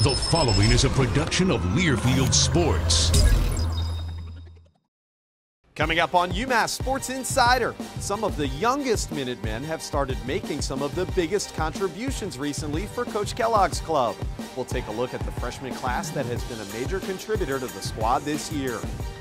The following is a production of Learfield Sports. Coming up on UMass Sports Insider, some of the youngest Minutemen have started making some of the biggest contributions recently for Coach Kellogg's club. We'll take a look at the freshman class that has been a major contributor to the squad this year.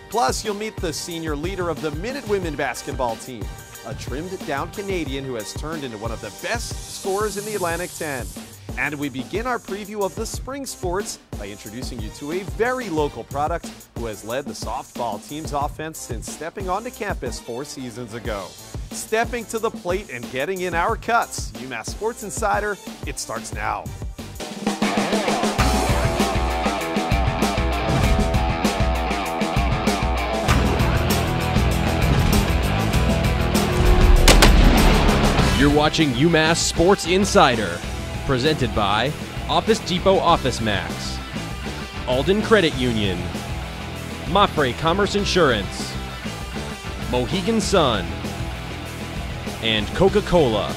Plus, you'll meet the senior leader of the Minute Women basketball team, a trimmed-down Canadian who has turned into one of the best scorers in the Atlantic 10. And we begin our preview of the spring sports by introducing you to a very local product who has led the softball team's offense since stepping onto campus 4 seasons ago. Stepping to the plate and getting in our cuts, UMass Sports Insider, it starts now. You're watching UMass Sports Insider, presented by Office Depot Office Max, Alden Credit Union, Mapfre Commerce Insurance, Mohegan Sun, and Coca-Cola.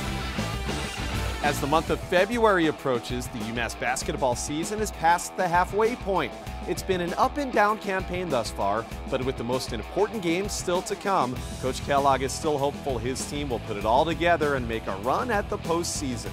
As the month of February approaches, the UMass basketball season is past the halfway point. It's been an up and down campaign thus far, but with the most important games still to come, Coach Kellogg is still hopeful his team will put it all together and make a run at the postseason.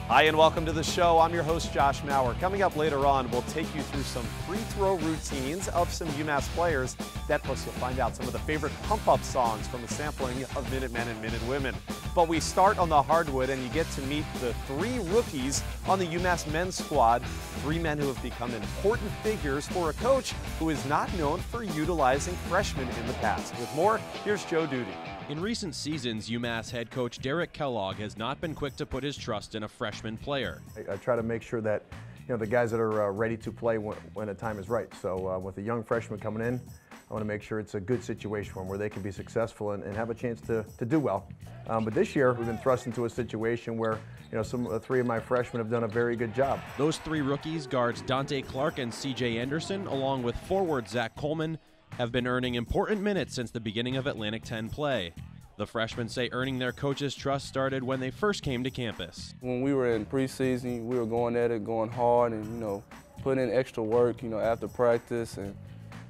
Hi and welcome to the show. I'm your host, Josh Maurer. Coming up later on, we'll take you through some free throw routines of some UMass players. That plus you'll find out some of the favorite pump-up songs from a sampling of Minutemen and Minutewomen. But we start on the hardwood and you get to meet the 3 rookies on the UMass men's squad. 3 men who have become important figures for a coach who is not known for utilizing freshmen in the past. With more, here's Joe Duty. In recent seasons, UMass head coach Derek Kellogg has not been quick to put his trust in a freshman player. I try to make sure that the guys that are ready to play when the time is right. So with a young freshman coming in, I want to make sure it's a good situation for them where they can be successful and have a chance to do well. But this year, we've been thrust into a situation where 3 of my freshmen have done a very good job. Those 3 rookies, guards Dante Clark and C.J. Anderson, along with forward Zach Coleman, have been earning important minutes since the beginning of Atlantic 10 play. The freshmen say earning their coach's trust started when they first came to campus. When we were in preseason, we were going at it, going hard, and putting in extra work, after practice, and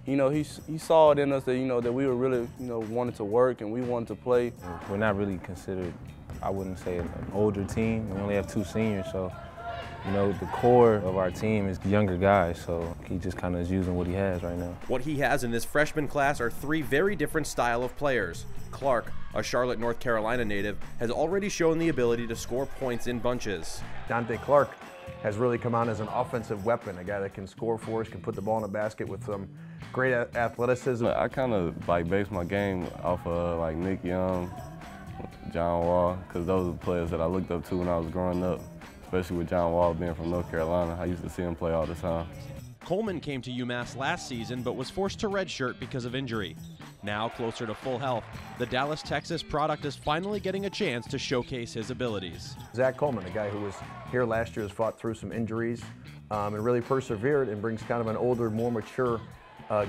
he saw it in us that that we were really wanted to work and we wanted to play. We're not really considered, I wouldn't say, an older team. We only have 2 seniors, so the core of our team is younger guys, so he just kind of is using what he has right now. What he has in this freshman class are 3 very different style of players. Clark, a Charlotte, North Carolina native, has already shown the ability to score points in bunches. Dante Clark has really come on as an offensive weapon, a guy that can score for us, can put the ball in the basket with some great athleticism. I kind of base my game off of Nick Young, John Wall, because those are the players that I looked up to when I was growing up. Especially with John Wall being from North Carolina. I used to see him play all the time. Coleman came to UMass last season but was forced to redshirt because of injury. Now closer to full health, the Dallas, Texas product is finally getting a chance to showcase his abilities. Zach Coleman, a guy who was here last year, has fought through some injuries and really persevered and brings kind of an older, more mature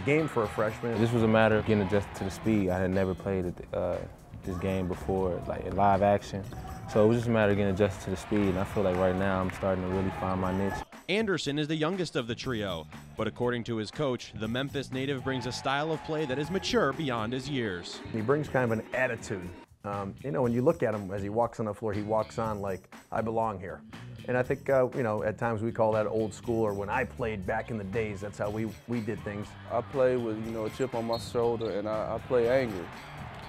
game for a freshman. This was a matter of getting adjusted to the speed. I had never played this game before, in live action. So it was just a matter of getting adjusted to the speed, and I feel like right now I'm starting to really find my niche. Anderson is the youngest of the trio, but according to his coach, the Memphis native brings a style of play that is mature beyond his years. He brings kind of an attitude. When you look at him as he walks on the floor, he walks on like, I belong here. And I think, at times we call that old school, or when I played back in the days, that's how we did things. I play with, a chip on my shoulder, and I play angry.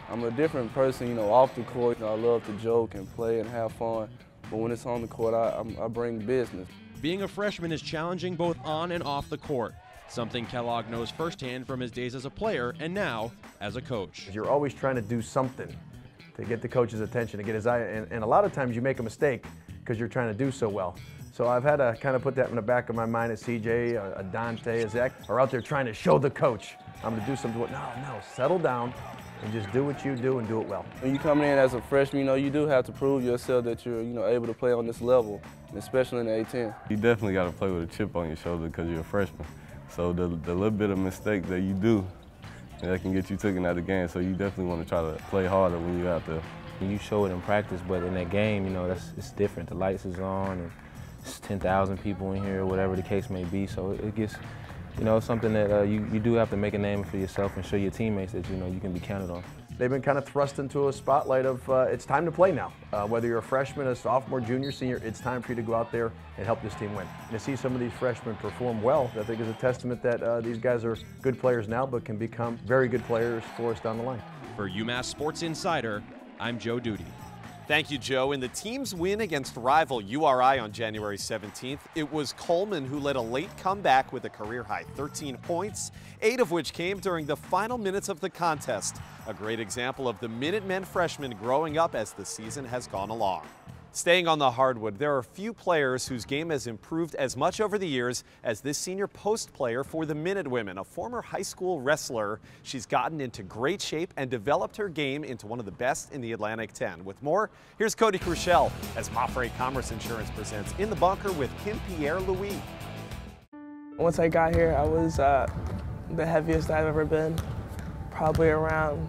I'm a different person, off the court. I love to joke and play and have fun, but when it's on the court, I bring business. Being a freshman is challenging both on and off the court, something Kellogg knows firsthand from his days as a player and now as a coach. You're always trying to do something to get the coach's attention, to get his eye, and a lot of times you make a mistake because you're trying to do so well. So I've had to kind of put that in the back of my mind as CJ, a Dante, a Zach are out there trying to show the coach, I'm going to do something. No, settle down. And just do what you do and do it well. When you come in as a freshman, you do have to prove yourself that you're, able to play on this level, especially in the A-10. You definitely got to play with a chip on your shoulder because you're a freshman. So the little bit of mistake that you do, that can get you taken out of the game. So you definitely want to try to play harder when you're out there. You show it in practice, but in that game, it's different. The lights is on, and it's 10,000 people in here, or whatever the case may be. So it gets, you know, something that you do have to make a name for yourself and show your teammates that, you know, you can be counted on. They've been kind of thrust into a spotlight of it's time to play now. Whether you're a freshman, a sophomore, junior, senior, it's time for you to go out there and help this team win. To see some of these freshmen perform well, I think is a testament that these guys are good players now, but can become very good players for us down the line. For UMass Sports Insider, I'm Joe Duty. Thank you, Joe. In the team's win against rival URI on January 17th, it was Coleman who led a late comeback with a career-high 13 points, 8 of which came during the final minutes of the contest. A great example of the Minutemen freshmen growing up as the season has gone along. Staying on the hardwood, there are few players whose game has improved as much over the years as this senior post player for the Minutewomen, a former high school wrestler. She's gotten into great shape and developed her game into one of the best in the Atlantic 10. With more, here's Cody Crushell as Mafre Commerce Insurance presents In the Bunker with Kim Pierre-Louis. Once I got here, I was the heaviest I've ever been, probably around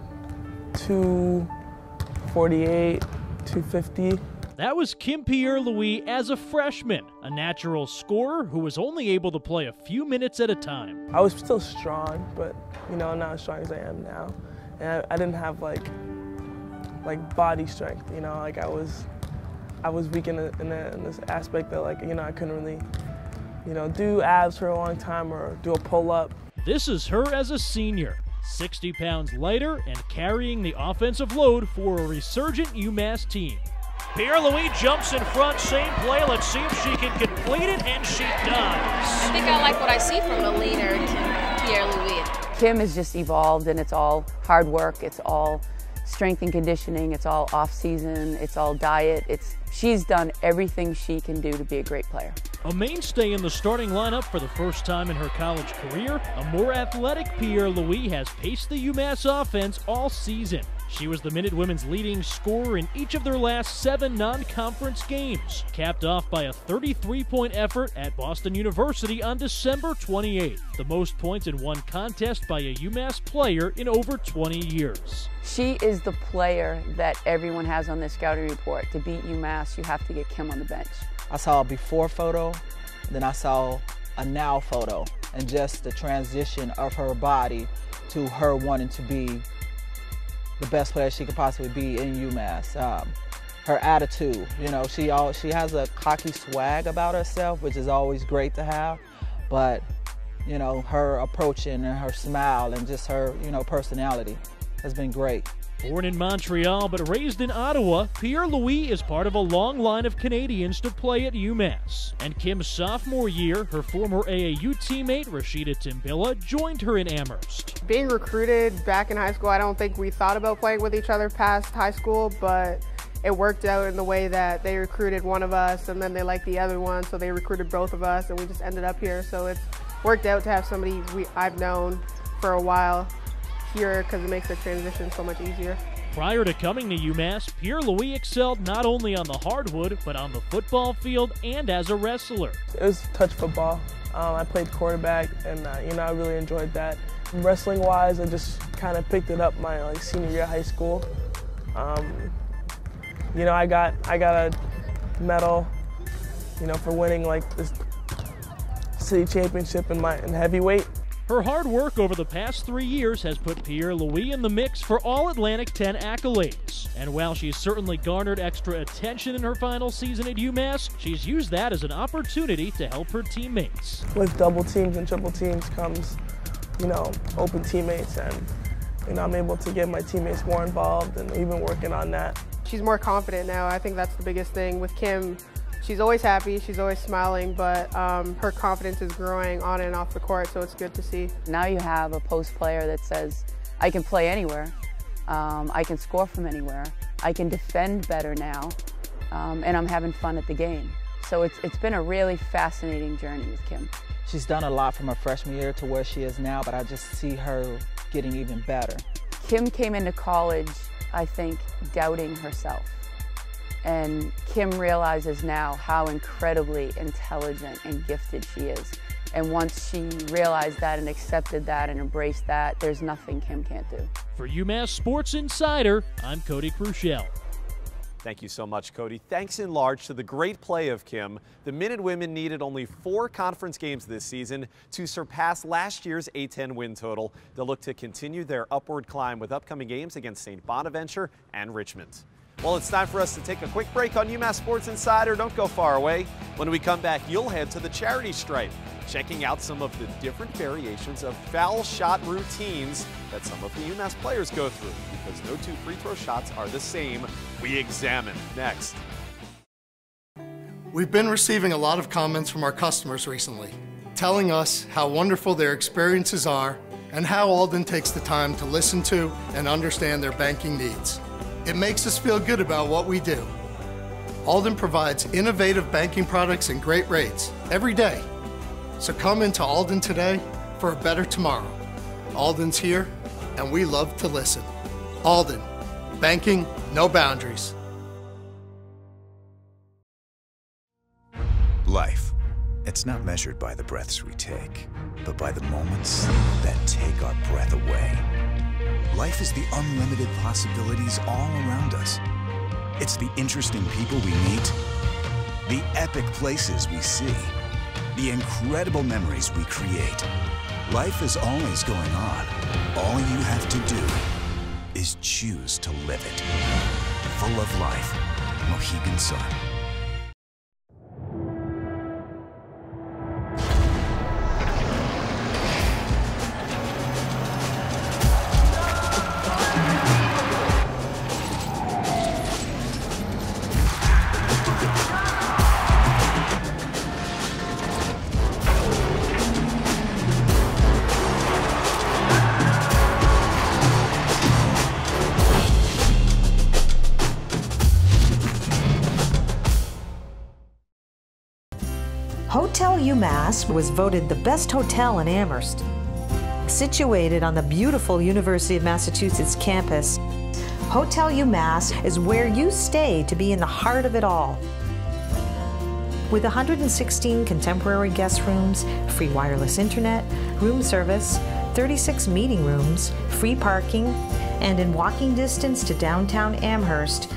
248, 250. That was Kim Pierre-Louis as a freshman, a natural scorer who was only able to play a few minutes at a time. I was still strong, but you know, not as strong as I am now. And I didn't have like body strength, you know, like I was weak in this aspect that, like, you know, I couldn't really, you know, do abs for a long time or do a pull-up. This is her as a senior, 60 pounds lighter and carrying the offensive load for a resurgent UMass team. Pierre-Louis jumps in front, same play. Let's see if she can complete it, and she does. I think I like what I see from the leader, Kim Pierre-Louis. Kim has just evolved, and it's all hard work. It's all strength and conditioning. It's all off-season. It's all diet. She's done everything she can do to be a great player. A mainstay in the starting lineup for the first time in her college career, a more athletic Pierre-Louis has paced the UMass offense all season. She was the Minutewomen's leading scorer in each of their last 7 non-conference games, capped off by a 33-point effort at Boston University on December 28th, the most points in one contest by a UMass player in over 20 years. She is the player that everyone has on their scouting report. To beat UMass, you have to get Kim on the bench. I saw a before photo, then I saw a now photo, and just the transition of her body to her wanting to be the best player she could possibly be in UMass. Her attitude, you know, she has a cocky swag about herself, which is always great to have, but, you know, her approaching and her smile and just her, you know, personality has been great. Born in Montreal but raised in Ottawa, Pierre-Louis is part of a long line of Canadians to play at UMass. And Kim's sophomore year, her former AAU teammate Rashida Timbilla joined her in Amherst. Being recruited back in high school, I don't think we thought about playing with each other past high school, but it worked out in the way that they recruited one of us and then they liked the other one, so they recruited both of us and we just ended up here. So it's worked out to have somebody I've known for a while here because it makes the transition so much easier. Prior to coming to UMass, Pierre-Louis excelled not only on the hardwood, but on the football field and as a wrestler. It was touch football. I played quarterback, and you know, I really enjoyed that. Wrestling-wise, I just kind of picked it up my senior year of high school. You know, I got a medal, you know, for winning this city championship in heavyweight. Her hard work over the past 3 years has put Pierre-Louis in the mix for all Atlantic 10 accolades. And while she's certainly garnered extra attention in her final season at UMass, she's used that as an opportunity to help her teammates. With double teams and triple teams comes, you know, open teammates, and, you know, I'm able to get my teammates more involved and even working on that. She's more confident now. I think that's the biggest thing with Kim. She's always happy, she's always smiling, but her confidence is growing on and off the court, so it's good to see. Now you have a post player that says, I can play anywhere, I can score from anywhere, I can defend better now, and I'm having fun at the game. So it's been a really fascinating journey with Kim. She's done a lot from her freshman year to where she is now, but I just see her getting even better. Kim came into college, I think, doubting herself. And Kim realizes now how incredibly intelligent and gifted she is. And once she realized that and accepted that and embraced that, there's nothing Kim can't do. For UMass Sports Insider, I'm Cody Crushell. Thank you so much, Cody. Thanks in large to the great play of Kim. The Minute Women needed only 4 conference games this season to surpass last year's A10 win total. They'll look to continue their upward climb with upcoming games against St. Bonaventure and Richmond. Well, it's time for us to take a quick break on UMass Sports Insider. Don't go far away. When we come back, you'll head to the charity stripe, checking out some of the different variations of foul shot routines that some of the UMass players go through, because no 2 free throw shots are the same. We examine next. We've been receiving a lot of comments from our customers recently, telling us how wonderful their experiences are and how Alden takes the time to listen to and understand their banking needs. It makes us feel good about what we do. Alden provides innovative banking products and great rates every day. So come into Alden today for a better tomorrow. Alden's here, and we love to listen. Alden, banking, no boundaries. Life, it's not measured by the breaths we take, but by the moments that take our breath away. Life is the unlimited possibilities all around us. It's the interesting people we meet, the epic places we see, the incredible memories we create. Life is always going on. All you have to do is choose to live it. Full of life, Mohegan Sun. Hotel UMass was voted the best hotel in Amherst. Situated on the beautiful University of Massachusetts campus, Hotel UMass is where you stay to be in the heart of it all. With 116 contemporary guest rooms, free wireless internet, room service, 36 meeting rooms, free parking, and in walking distance to downtown Amherst,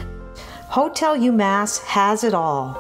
Hotel UMass has it all.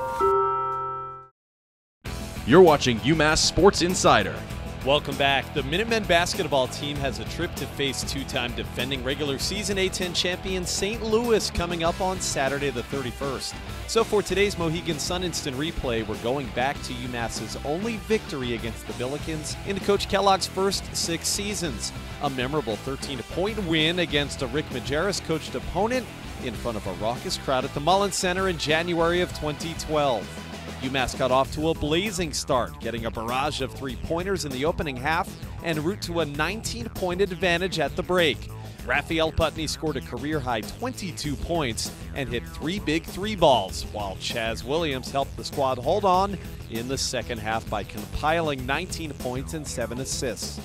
You're watching UMass Sports Insider. Welcome back. The Minutemen basketball team has a trip to face 2-time defending regular season A10 champion St. Louis coming up on Saturday the 31st. So for today's Mohegan Sun Instant Replay, we're going back to UMass's only victory against the Billikens in Coach Kellogg's first 6 seasons. A memorable 13-point win against a Rick Majerus-coached opponent in front of a raucous crowd at the Mullins Center in January of 2012. UMass got off to a blazing start, getting a barrage of 3-pointers in the opening half en route to a 19-point advantage at the break. Raphael Putney scored a career-high 22 points and hit 3 big 3-balls, while Chaz Williams helped the squad hold on in the second half by compiling 19 points and 7 assists.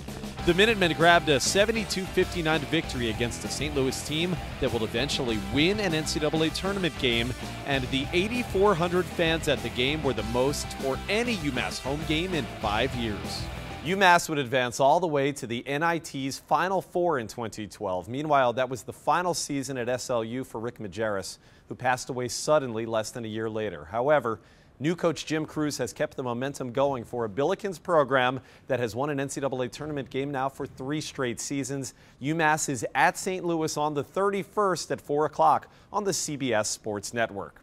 The Minutemen grabbed a 72-59 victory against a St. Louis team that will eventually win an NCAA tournament game, and the 8,400 fans at the game were the most for any UMass home game in 5 years. UMass would advance all the way to the NIT's Final Four in 2012. Meanwhile, that was the final season at SLU for Rick Majerus, who passed away suddenly less than a year later. However, new coach Jim Cruz has kept the momentum going for a Billikens program that has won an NCAA tournament game now for 3 straight seasons. UMass is at St. Louis on the 31st at 4 o'clock on the CBS Sports Network.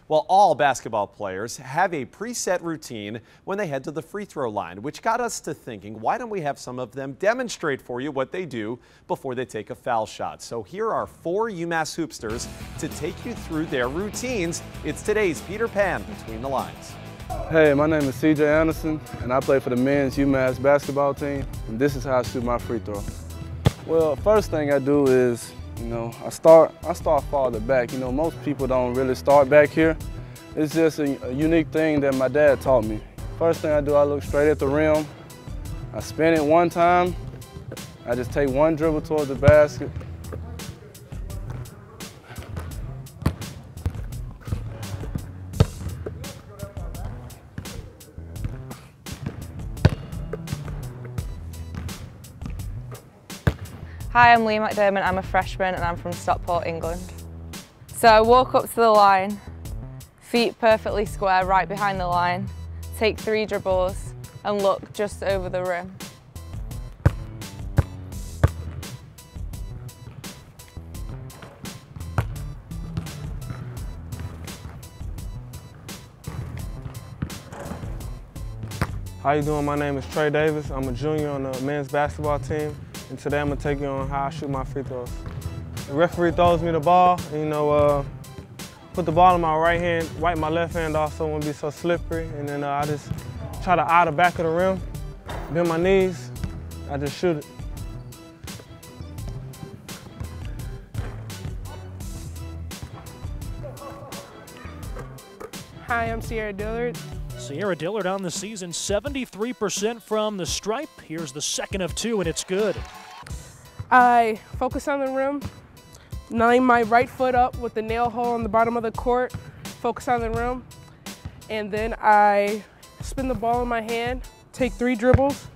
Well, all basketball players have a preset routine when they head to the free throw line, which got us to thinking, why don't we have some of them demonstrate for you what they do before they take a foul shot? So here are 4 UMass hoopsters to take you through their routines. It's today's Peter Pan Between the Lines. Hey, my name is CJ Anderson, and I play for the men's UMass basketball team, and this is how I shoot my free throw. Well, first thing I do is, I start farther back. Most people don't really start back here. It's just a unique thing that my dad taught me. First thing I do, I look straight at the rim. I spin it one time. I just take one dribble towards the basket. Hi, I'm Lee McDermott. I'm a freshman and I'm from Stockport, England. So I walk up to the line, feet perfectly square right behind the line, take 3 dribbles and look just over the rim. How you doing? My name is Trey Davis. I'm a junior on the men's basketball team, and today I'm gonna take you on how I shoot my free throws. The referee throws me the ball, and, put the ball in my right hand, wipe my left hand off so it won't be so slippery, and then I just try to eye the back of the rim, bend my knees, I just shoot it. Hi, I'm Sierra Dillard. Sierra Dillard on the season, 73% from the stripe. Here's the second of 2, and it's good. I focus on the rim, line my right foot up with the nail hole on the bottom of the court, focus on the rim, and then I spin the ball in my hand, take 3 dribbles,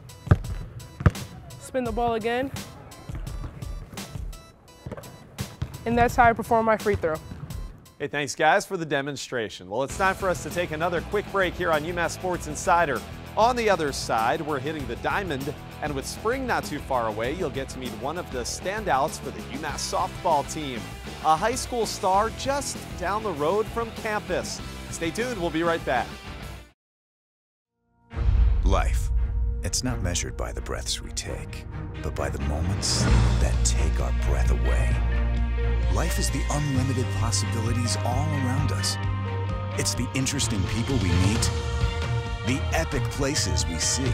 spin the ball again, and that's how I perform my free throw. Hey, thanks guys for the demonstration. Well, it's time for us to take another quick break here on UMass Sports Insider. On the other side, we're hitting the diamond, and with spring not too far away, you'll get to meet one of the standouts for the UMass softball team, a high school star just down the road from campus. Stay tuned, we'll be right back. Life, it's not measured by the breaths we take, but by the moments that take our breath away. Life is the unlimited possibilities all around us. It's the interesting people we meet, the epic places we see,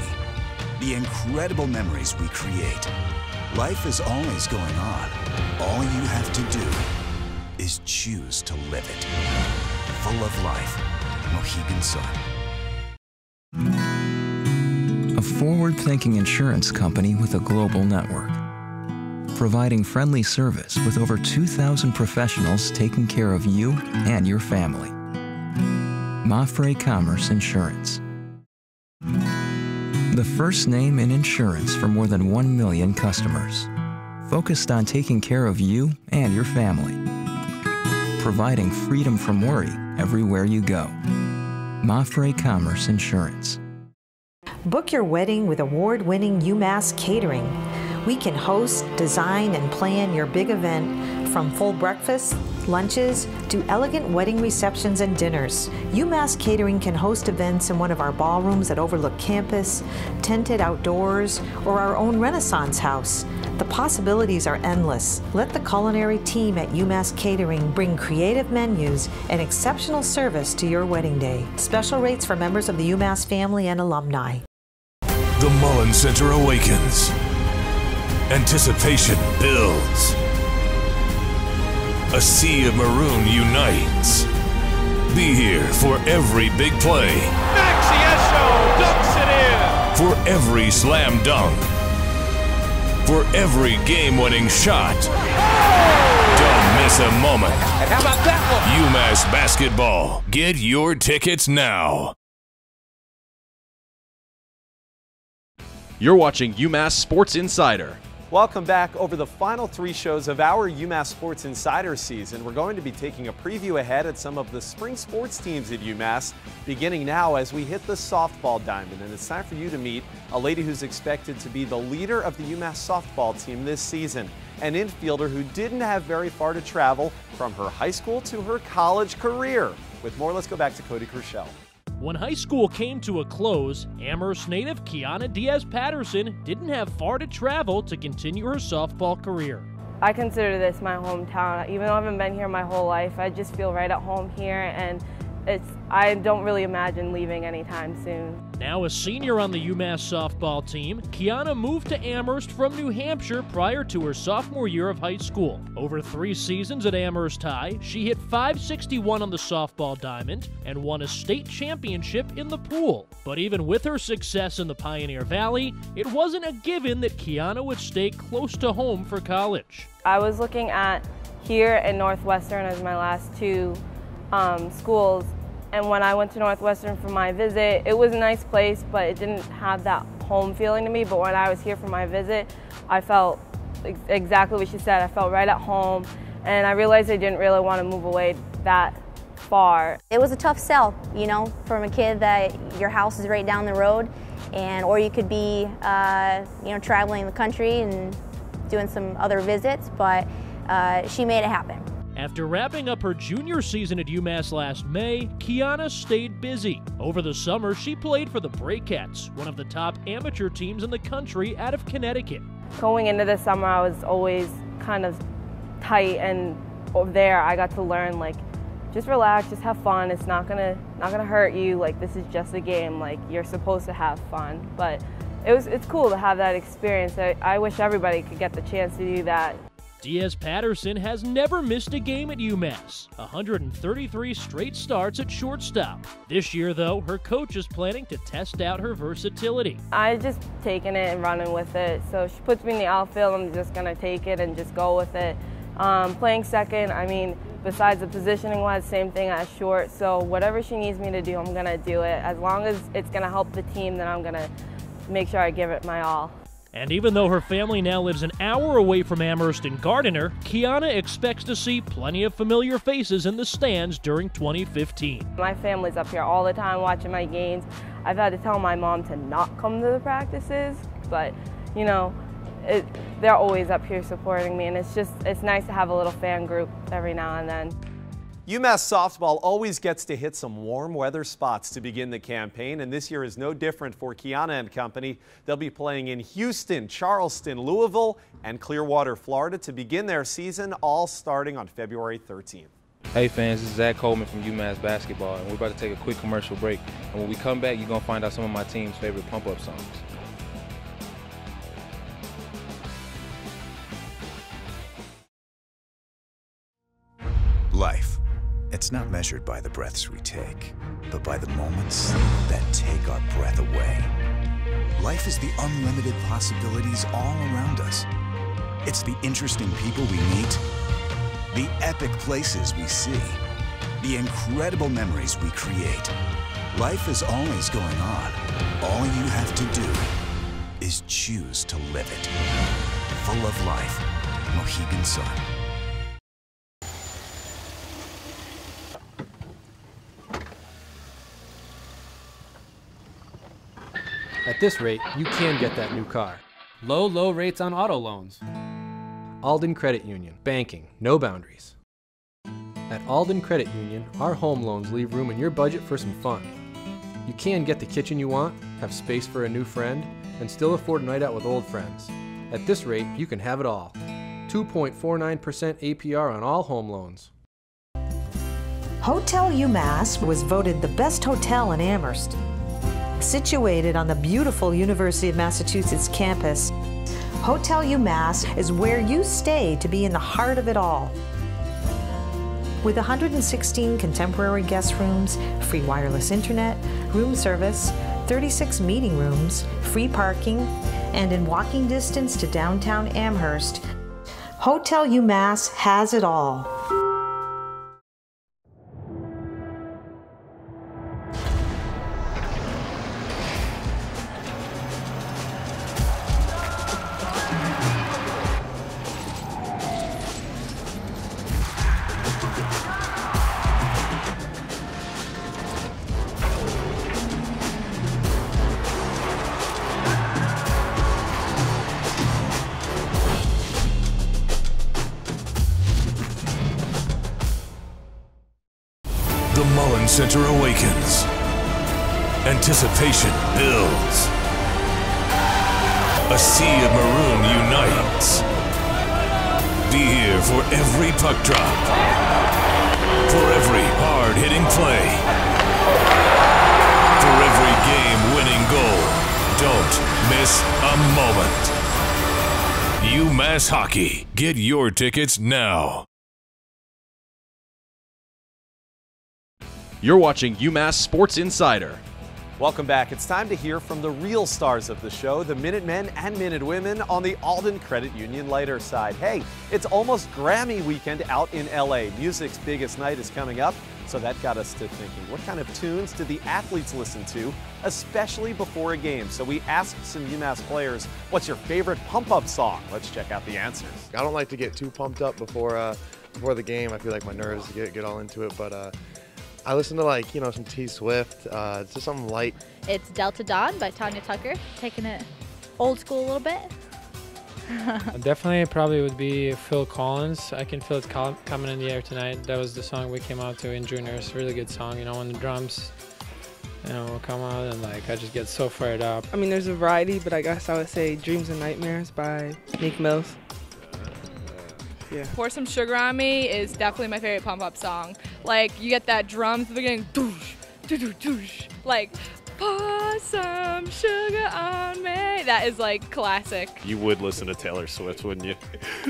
the incredible memories we create. Life is always going on. All you have to do is choose to live it. Full of life, Mohegan Sun. A forward-thinking insurance company with a global network, providing friendly service with over 2,000 professionals taking care of you and your family. Mafre Commerce Insurance. The first name in insurance for more than 1 million customers. Focused on taking care of you and your family. Providing freedom from worry everywhere you go. Mafre Commerce Insurance. Book your wedding with award-winning UMass Catering. We can host, design, and plan your big event from full breakfasts, lunches, to elegant wedding receptions and dinners. UMass Catering can host events in one of our ballrooms that overlook campus, tented outdoors, or our own Renaissance house. The possibilities are endless. Let the culinary team at UMass Catering bring creative menus and exceptional service to your wedding day. Special rates for members of the UMass family and alumni. The Mullen Center awakens. Anticipation builds. A sea of maroon unites. Be here for every big play. Maxiesho dunks it in. For every slam dunk. For every game-winning shot. Oh! Don't miss a moment. And how about that one? UMass basketball. Get your tickets now. You're watching UMass Sports Insider. Welcome back. Over the final 3 shows of our UMass Sports Insider season, we're going to be taking a preview ahead at some of the spring sports teams at UMass, beginning now as we hit the softball diamond. And it's time for you to meet a lady who's expected to be the leader of the UMass softball team this season, an infielder who didn't have very far to travel from her high school to her college career. With more, let's go back to Cody Kershell. When high school came to a close, Amherst native Quianna Diaz-Patterson didn't have far to travel to continue her softball career. I consider this my hometown. Even though I haven't been here my whole life, I just feel right at home here, and I don't really imagine leaving anytime soon. Now a senior on the UMass softball team, Quianna moved to Amherst from New Hampshire prior to her sophomore year of high school. Over 3 seasons at Amherst High, she hit .561 on the softball diamond and won a state championship in the pool. But even with her success in the Pioneer Valley, it wasn't a given that Quianna would stay close to home for college. I was looking at here and Northwestern as my last 2 schools, and when I went to Northwestern for my visit, it was a nice place, but it didn't have that home feeling to me. But when I was here for my visit, I felt exactly what she said. I felt right at home, and I realized I didn't really want to move away that far. It was a tough sell, you know, from a kid that your house is right down the road, or you could be, you know, traveling the country and doing some other visits, but she made it happen. After wrapping up her junior season at UMass last May, Quianna stayed busy. Over the summer, she played for the Breakets, one of the top amateur teams in the country out of Connecticut. Going into the summer, I was always kind of tight, and over there, I got to learn, like, just relax, just have fun. It's not gonna hurt you. Like, this is just a game. Like, you're supposed to have fun. But it's cool to have that experience. I wish everybody could get the chance to do that. Diaz-Patterson has never missed a game at UMass, 133 straight starts at shortstop. This year, though, her coach is planning to test out her versatility. I just taking it and running with it. So she puts me in the outfield, I'm just going to take it and just go with it. Playing second, I mean, besides the positioning-wise, same thing as short. So whatever she needs me to do, I'm going to do it. As long as it's going to help the team, then I'm going to make sure I give it my all. And even though her family now lives an hour away from Amherst and Gardiner, Quianna expects to see plenty of familiar faces in the stands during 2015. My family's up here all the time watching my games. I've had to tell my mom to not come to the practices, but, you know, they're always up here supporting me, and it's nice to have a little fan group every now and then. UMass softball always gets to hit some warm weather spots to begin the campaign, and this year is no different for Quianna and company. They'll be playing in Houston, Charleston, Louisville, and Clearwater, Florida to begin their season, all starting on February 13th. Hey fans, this is Zach Coleman from UMass Basketball, and we're about to take a quick commercial break. And when we come back, you're going to find out some of my team's favorite pump-up songs. Life. It's not measured by the breaths we take, but by the moments that take our breath away. Life is the unlimited possibilities all around us. It's the interesting people we meet, the epic places we see, the incredible memories we create. Life is always going on. All you have to do is choose to live it. Full of life. Mohegan Sun. At this rate, you can get that new car. Low rates on auto loans. Alden Credit Union. Banking, no boundaries. At Alden Credit Union, our home loans leave room in your budget for some fun. You can get the kitchen you want, have space for a new friend, and still afford a night out with old friends. At this rate, you can have it all. 2.49% APR on all home loans. Hotel UMass was voted the best hotel in Amherst. Situated on the beautiful University of Massachusetts campus, Hotel UMass is where you stay to be in the heart of it all. With 116 contemporary guest rooms, free wireless internet, room service, 36 meeting rooms, free parking, and in walking distance to downtown Amherst, Hotel UMass has it all. The Mullen Center awakens. Anticipation builds. A sea of maroon unites. Be here for every puck drop. For every hard-hitting play. For every game-winning goal. Don't miss a moment. UMass Hockey. Get your tickets now. You're watching UMass Sports Insider. Welcome back. It's time to hear from the real stars of the show, the Minutemen and Minutewomen on the Alden Credit Union lighter side. Hey, it's almost Grammy weekend out in LA. Music's biggest night is coming up, so that got us to thinking, what kind of tunes do the athletes listen to, especially before a game? So we asked some UMass players, what's your favorite pump-up song? Let's check out the answers. I don't like to get too pumped up before before the game, I feel like my nerves get all into it, but I listen to like, some T Swift, it's just something light. It's Delta Dawn by Tanya Tucker, taking it old school a little bit. Definitely probably would be Phil Collins. I Can Feel It Coming in the Air Tonight. That was the song we came out to in juniors. Really good song, when the drums will come out, and like I just get so fired up. I mean, there's a variety, but I guess I would say Dreams and Nightmares by Meek Mills. Yeah. Pour Some Sugar on Me is definitely my favorite pump-up song. Like, you get that drums at the beginning, doosh, doosh, doosh, like, pour some sugar on me. That is like classic. You would listen to Taylor Swift, wouldn't you?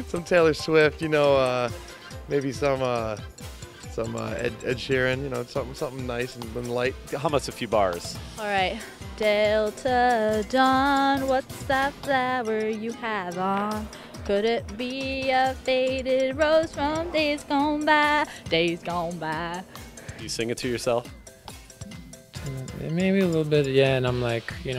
Some Taylor Swift, maybe some Ed Sheeran, something nice and light. Hum us a few bars. All right. Delta Dawn, what's that flower you have on? Could it be a faded rose from days gone by? Days gone by. You sing it to yourself? Maybe a little bit, yeah, and I'm like, getting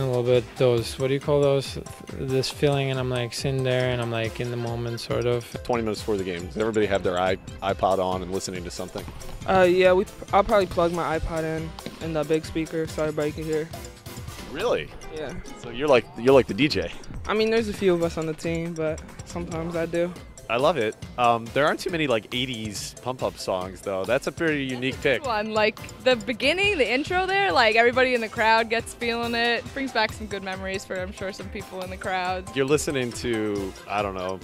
a little bit those, what do you call those, this feeling, and I'm like sitting there and I'm like in the moment sort of. 20 minutes before the game, does everybody have their iPod on and listening to something? Yeah, I'll probably plug my iPod in the big speaker so everybody can hear. Really? Yeah. So you're like the DJ. I mean, there's a few of us on the team, but sometimes I do. I love it. There aren't too many like 80s pump-up songs though. That's a pretty unique pick. One, like the beginning, the intro there, like everybody in the crowd gets feeling it. Brings back some good memories for, I'm sure, some people in the crowd. You're listening to, I don't know,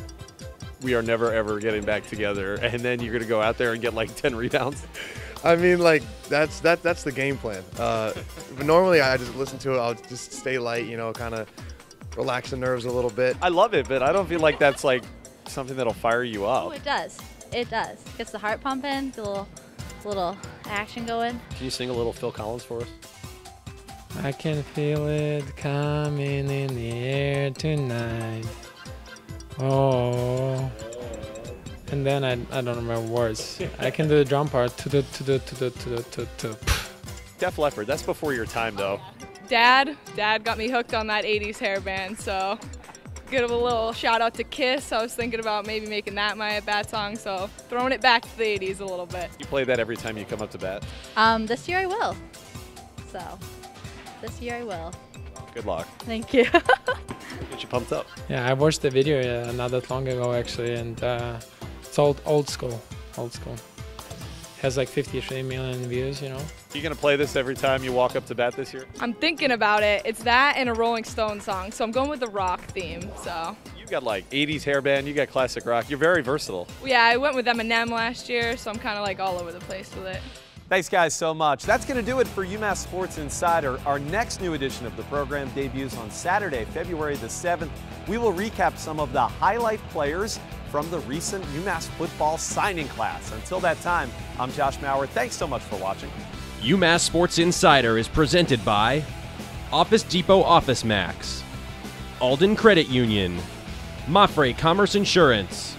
We Are Never Ever Getting Back Together, and then you're gonna go out there and get like 10 rebounds. I mean, like that's the game plan. But normally I just listen to it. I'll just stay light, kind of relax the nerves a little bit. I love it, but I don't feel like that's like something that'll fire you up. Oh, it does. It does. Gets the heart pumping, the little action going. Can you sing a little Phil Collins for us? I can feel it coming in the air tonight. Oh. And then I don't remember words. I can do the drum part. Def Leppard, that's before your time though. Dad got me hooked on that 80s hairband, so give a little shout out to Kiss. I was thinking about maybe making that my at-bat song, so throwing it back to the 80s a little bit. You play that every time you come up to bat? This year I will. So, this year I will. Good luck. Thank you. Get you pumped up. Yeah, I watched the video not that long ago actually, and it's old school. Has like 53 million views, You gonna play this every time you walk up to bat this year? I'm thinking about it. It's that and a Rolling Stones song, so I'm going with the rock theme, so. You got like 80s hairband, you got classic rock. You're very versatile. Yeah, I went with Eminem last year, so I'm kind of like all over the place with it. Thanks, guys, so much. That's going to do it for UMass Sports Insider. Our next new edition of the program debuts on Saturday, February the 7th. We will recap some of the highlight players from the recent UMass football signing class. Until that time, I'm Josh Maurer. Thanks so much for watching. UMass Sports Insider is presented by Office Depot Office Max, Alden Credit Union, Mafre Commerce Insurance,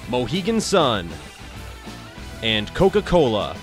Mohegan Sun, and Coca-Cola.